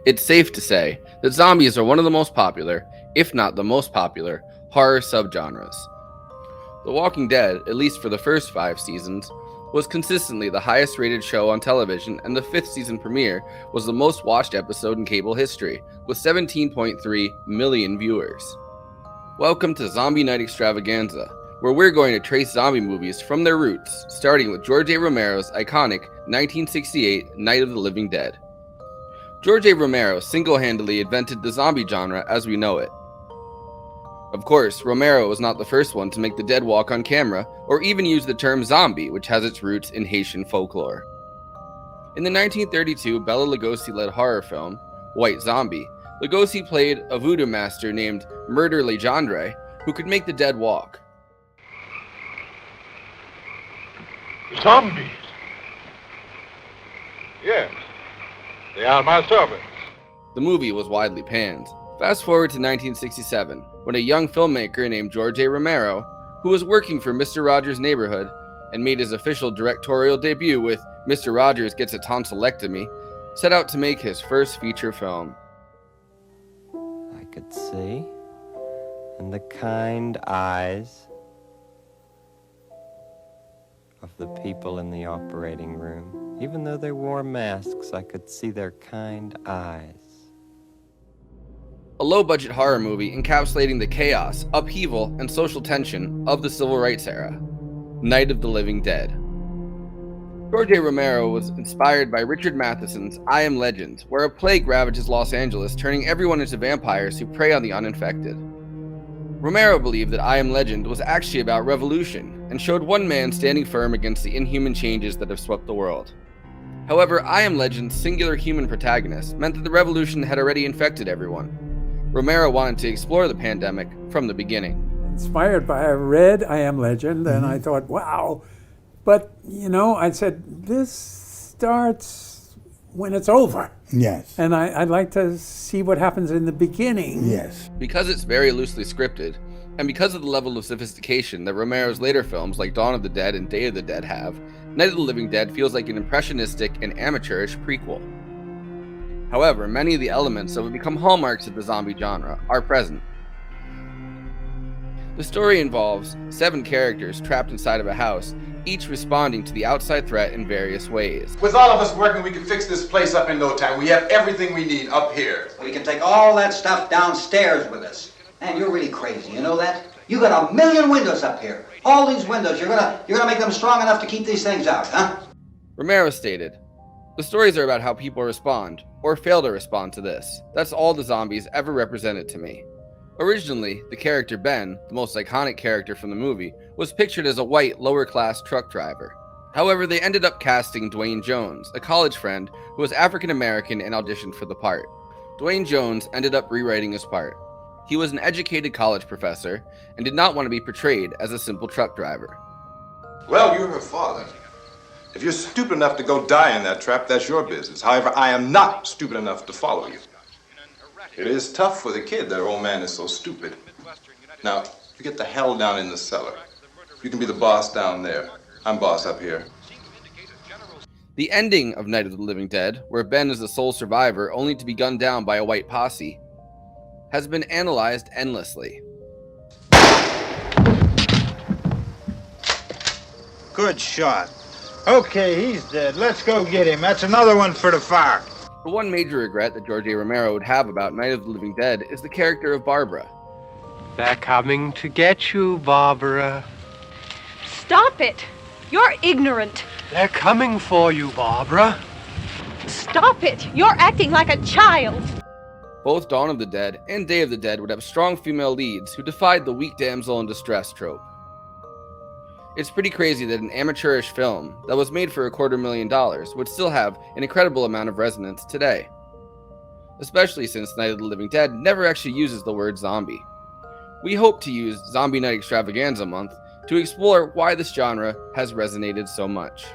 It's safe to say that zombies are one of the most popular, if not the most popular, horror subgenres. The Walking Dead, at least for the first 5 seasons, was consistently the highest rated show on television, and the 5th season premiere was the most watched episode in cable history, with 17.3 million viewers. Welcome to Zombie Night Extravaganza, where we're going to trace zombie movies from their roots, starting with George A. Romero's iconic 1968 Night of the Living Dead. George A. Romero single-handedly invented the zombie genre as we know it. Of course, Romero was not the first one to make the dead walk on camera, or even use the term zombie, which has its roots in Haitian folklore. In the 1932 Bela Lugosi-led horror film, White Zombie, Lugosi played a voodoo master named Murder Legendre, who could make the dead walk. Zombies? Yes, they are my servants. The movie was widely panned. Fast forward to 1967, when a young filmmaker named George A. Romero, who was working for Mr. Rogers' Neighborhood and made his official directorial debut with Mr. Rogers Gets a Tonsillectomy, set out to make his first feature film. I could see, and the kind eyes of the people in the operating room. Even though they wore masks, I could see their kind eyes. A low-budget horror movie encapsulating the chaos, upheaval, and social tension of the Civil Rights era, Night of the Living Dead. George A. Romero was inspired by Richard Matheson's I Am Legend, where a plague ravages Los Angeles, turning everyone into vampires who prey on the uninfected. Romero believed that I Am Legend was actually about revolution, and showed one man standing firm against the inhuman changes that have swept the world. However, I Am Legend's singular human protagonist meant that the revolution had already infected everyone. Romero wanted to explore the pandemic from the beginning. Inspired by, I read I Am Legend, and I thought, wow. But, I said, this starts when it's over. Yes. And I'd like to see what happens in the beginning. Yes. Because it's very loosely scripted, and because of the level of sophistication that Romero's later films like Dawn of the Dead and Day of the Dead have, Night of the Living Dead feels like an impressionistic and amateurish prequel. However, many of the elements that would become hallmarks of the zombie genre are present. The story involves 7 characters trapped inside of a house, each responding to the outside threat in various ways. With all of us working, we can fix this place up in no time. We have everything we need up here. We can take all that stuff downstairs with us. Man, you're really crazy, you know that? You got 1 million windows up here. All these windows, you're gonna make them strong enough to keep these things out, huh? Romero stated, "The stories are about how people respond, or fail to respond to this. That's all the zombies ever represented to me." Originally, the character Ben, the most iconic character from the movie, was pictured as a white, lower-class truck driver. However, they ended up casting Dwayne Jones, a college friend who was African-American and auditioned for the part. Dwayne Jones ended up rewriting his part. He was an educated college professor and did not want to be portrayed as a simple truck driver. Well, you're her father. If you're stupid enough to go die in that trap, that's your business. However, I am not stupid enough to follow you. It is tough for the kid that old man is so stupid. Now, you get the hell down in the cellar. You can be the boss down there. I'm boss up here. The ending of Night of the Living Dead, where Ben is the sole survivor only to be gunned down by a white posse, has been analyzed endlessly. Good shot. Okay, he's dead. Let's go get him. That's another one for the fire. The one major regret that George A. Romero would have about Night of the Living Dead is the character of Barbara. They're coming to get you, Barbara. Stop it! You're ignorant. They're coming for you, Barbara. Stop it! You're acting like a child. Both Dawn of the Dead and Day of the Dead would have strong female leads who defied the weak damsel in distress trope. It's pretty crazy that an amateurish film that was made for $250,000 would still have an incredible amount of resonance today. Especially since Night of the Living Dead never actually uses the word zombie. We hope to use Zombie Night Extravaganza Month to explore why this genre has resonated so much.